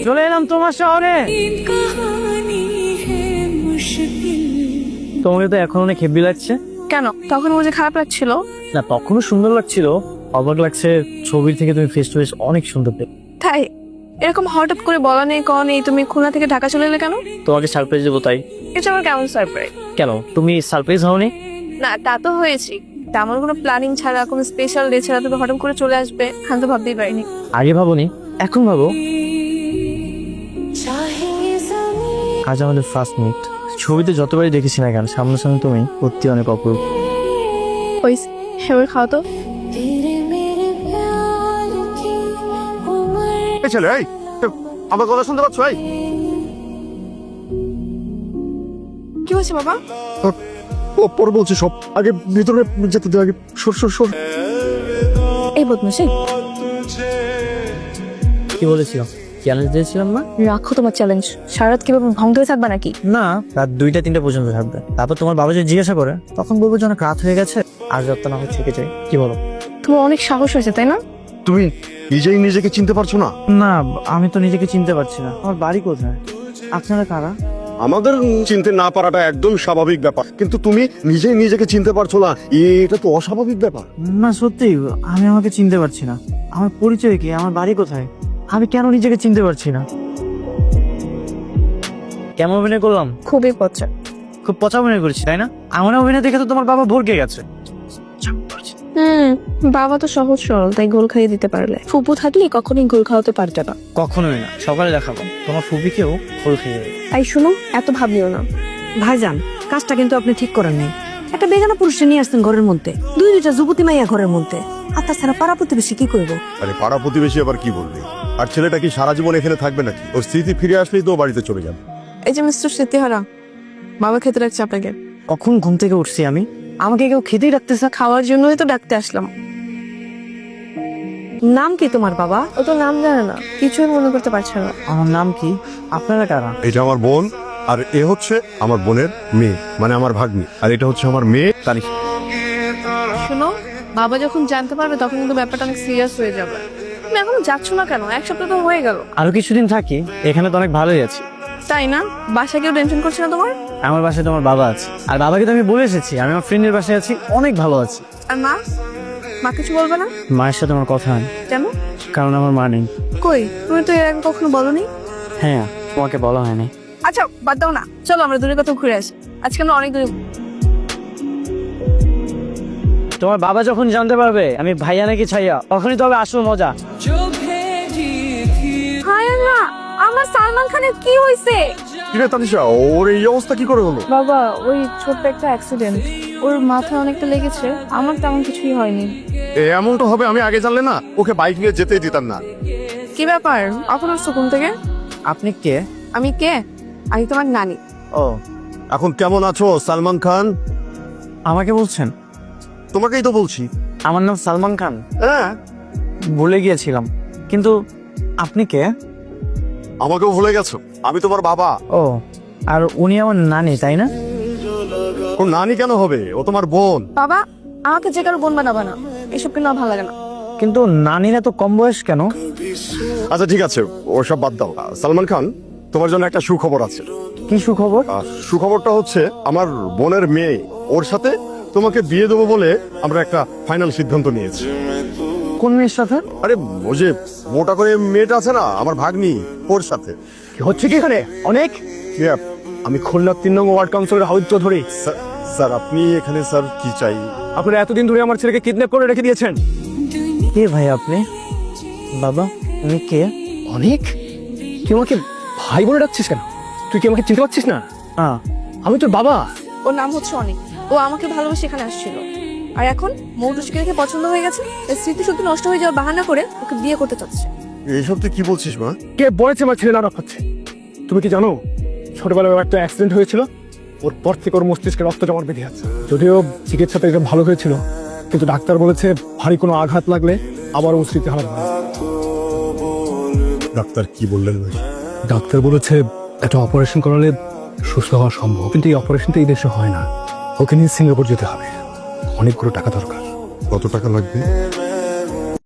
চলে এলাম তোমার শহরে। তোমাকে তো এখন অনেক হেভি লাগছে। কেন, তখন বুঝে খারাপ লাগছিল? না, তখনও সুন্দর লাগছিল। অবাক লাগছে, ছবির থেকে তুমি ফেস টু ফেস অনেক সুন্দর দেখতে। তাই? এরকম হঠাৎ করে বলা নেই কওয়া নেই তুমি খুলনা থেকে ঢাকা চলে এলে কেন? তোমাকে সারপ্রাইজ দেবো তাই। এটা আমার কেমন সারপ্রাইজ? কেন, তুমি সারপ্রাইজ হওনি? না, তা তো হয়েছি। তা আমার কোনো প্ল্যানিং ছাড়া, কোনো স্পেশাল ডে ছাড়া তুমি হঠাৎ করে চলে আসবে, আমি তো ভাবতেই পারিনি। আগে ভাবোনি, এখন ভাবো। আজ আমাদের ফার্স্ট মিট। ছবিতে যতবারই দেখেছি না কেন, সামনাসামনি তুমি সত্যি অনেক অপরূপ। ওই এবার খাও তো। এই ছেলে, এই আমার কথা শুনতে পাচ্ছ? এই কি হয়েছে বাবা? পরে বলছি সব, আগে ভিতরে যেতে দে, আগে সর সর সর। এই বদমাশি, কি বলেছিলাম? চ্যালেঞ্জ দিয়েছিলাম না? রাখো তোমার চ্যালেঞ্জ। সারা রাত কিভাবে ভঙ্গ হয়ে থাকবা নাকি? না, রাত 2টা-3টা পর্যন্ত থাকবে। তারপর তোমার বাবা যদি জিজ্ঞাসা করে, তখন বলবো যে অনেক রাত হয়ে গেছে, আর যত না হয় থেকে যাই। কি বলো? তোমার অনেক সাহস হয়েছে, তাই না? তুমি নিজেই নিজেকে চিনতে পারছো না? না, আমি তো নিজেকে চিনতে পারছি না। আমার বাড়ি কোথায়? আপনারা কারা? আমাদের চিনতে না পারাটা একদম স্বাভাবিক ব্যাপার, কিন্তু তুমি নিজেই নিজেকে চিনতে পারছো না, এটা তো অস্বাভাবিক ব্যাপার। না সত্যি, আমি আমাকে চিনতে পারছি না। আমার পরিচয় কি? আমার বাড়ি কোথায়? আমি কেন নিজেকে চিনতে পারছি না? কেমন অভিনয় করলাম? খুবই পচা। খুব পচা অভিনয় করেছি, তাই না? আমার অভিনয় দেখে তো তোমার বাবা ভরকে গেছে। বাবা তো সহজ সরল, তাই গোল খাইয়ে দিতে পারলে। ফুপু থাকলে কখনোই গোল খাওয়াতে পারতে না। কখনোই না। সকালে দেখাবো তোমার ফুপিকেও ফুল খেয়ে যাবে। তাই শুনো, এত ভাবিও না। ভাইজান, কাজটা কিন্তু আপনি ঠিক করেন নাই। একটা বেগানা পুরুষে নিয়ে আসছেন ঘরের মধ্যে, দুইটা যুবতী মাইয়া ঘরের মধ্যে। আর তাছাড়া পাড়া প্রতিবেশী কি করবো? আরে পাড়া প্রতিবেশী আবার কি বলবে? আর ছেলেটা কি সারা জীবন এখানে থাকবে নাকি? ওর স্মৃতি ফিরে আসলেই তো ও বাড়িতে চলে যাবে। এই যে মিস্টার স্মৃতিহারা, বাবা খেতে রাখছে আপনাকে। কখন ঘুম থেকে উঠছি আমি? আমাকে কেউ খেতেই রাখতেছে। খাওয়ার জন্যই তো ডাকতে আসলাম। নাম কি তোমার বাবা? ও তো নাম জানে না, কিছুই মনে করতে পারছে না। আমার নাম কি? আপনারা কারা? এটা আমার বোন, আর এ হচ্ছে আমার বোনের মেয়ে, মানে আমার ভাগ্নি। আর এটা হচ্ছে আমার মেয়ে তানিশা। শুনো, বাবা যখন জানতে পারবে তখন কিন্তু ব্যাপারটা অনেক সিরিয়াস হয়ে যাবে। তুমি এখন যাচ্ছ না কেন? এক সপ্তাহ তো হয়ে গেল। আরো কিছুদিন থাকি, এখানে তো অনেক ভালোই আছি। তাই না? বাসায় কেউ টেনশন করছে না তোমার? আমার বাসায় তোমার বাবা আছে, আর বাবাকে তো আমি বলে এসেছি আমি আমার ফ্রেন্ডের বাসায় আছি, অনেক ভালো আছি। আর মা? মা কিছু বলবে না? মায়ের সাথে আমার কথা হয়, কেন? কারণ আমার মা নেই। কই, তুমি তো এর আগে কখনো বলনি। হ্যাঁ, তোমাকে বলা হয়নি। আচ্ছা বাদ দাও না, চলো আমরা দূরে কোথাও ঘুরে আসি। আজকে আমরা অনেক দূরে। তোমার বাবা যখন জানতে পারবে আমি ভাইয়া নাকি ছাইয়া, তখনই তো হবে আসল মজা। হায় আল্লাহ, আমার সালমান খানের কি হয়েছে? কিরে তানিশা, ওর এই অবস্থা কি করে হলো? বাবা, ওই ছোট্ট একটা অ্যাক্সিডেন্ট, ওর মাথায় অনেকটা লেগেছে। আমার তেমন কিছুই হয়নি। এমনটা হবে আমি আগে জানলে না ওকে বাইক নিয়ে যেতেই দিতাম না। কি ব্যাপার, এখন আসছো ঘুম থেকে? আপনি কে? আমি কে? আমি তোমার নানি। ও, এখন কেমন আছো সালমান খান? আমাকে বলছেন? তোমাকেই তো বলছি। আমার নাম সালমান খান। হ্যাঁ, ভুলে গিয়েছিলাম। কিন্তু আপনি কে? আমাকেও ভুলে গেছো? আমি তোমার বাবা। ও, আর উনি আমার নানি, তাই না? ও নানি কেন হবে? ও তোমার বোন। বাবা, আমাকে যে কারো বোন বানাবা না, এসব কিন্তু আমার ভালো লাগে না। কিন্তু নানিরা তো কম বয়স কেন? আচ্ছা ঠিক আছে, ওসব বাদ দাও। সালমান খান, তোমার জন্য একটা সুখবর আছে। কি সুখবর? সুখবরটা হচ্ছে আমার বোনের মেয়ে, ওর সাথে তোমাকে বিয়ে দেবো বলে আমরা একটা ফাইনাল সিদ্ধান্ত নিয়েছি। কোন মেয়ের সাথে? আরে ও যে মোটা করে মেয়েটা আছে না, আমার ভাগ্নি, ওর সাথে। কি হচ্ছে কি এখানে? অনেক আমি খুলনা 3 নং ওয়ার্ড কাউন্সিলর হাউদ চৌধুরী। স্যার আপনি এখানে স্যার কি চাই? আপনারা এতদিন ধরে আমার ছেলেকে কিডন্যাপ করে রেখে দিয়েছেন। কে ভাই আপনি? বাবা, উনি কে? অনেক, তুই আমাকে ভাই বলে ডাকছিস কেন? তুই কি আমাকে চিনতে পারছিস না? হ্যাঁ, আমি তোর বাবা। ওর নাম হচ্ছে অনেক। ও আমাকে ভালোবেসে এখানে আসছিল, আর এখন মৌটুসকে দেখে পছন্দ হয়ে গেছে। এর স্মৃতিশক্তি নষ্ট হয়ে যাওয়ার বাহানা করে ওকে বিয়ে করতে চাচ্ছে। এইসব তুই কি বলছিস মা? কে বলেছে আমার ছেলে নাটক হচ্ছে? তুমি কি জানো ছোটবেলায় ওর একটা অ্যাক্সিডেন্ট হয়েছিল, ওর পর থেকে ওর মস্তিষ্কে রক্ত জমাট বেঁধে আছে। যদিও চিকিৎসাতে এটা ভালো হয়েছিল, কিন্তু ডাক্তার বলেছে ভারী কোনো আঘাত লাগলে আবার ও স্মৃতি হারাবে। ডাক্তার কি বললেন ভাই? ডাক্তার বলেছে একটা অপারেশন করালে সুস্থ হওয়া সম্ভব, কিন্তু এই অপারেশনটা এই দেশে হয় না। ওকে নিয়ে সিঙ্গাপুর যেতে হবে, অনেকগুলো টাকা দরকার। কত টাকা লাগবে?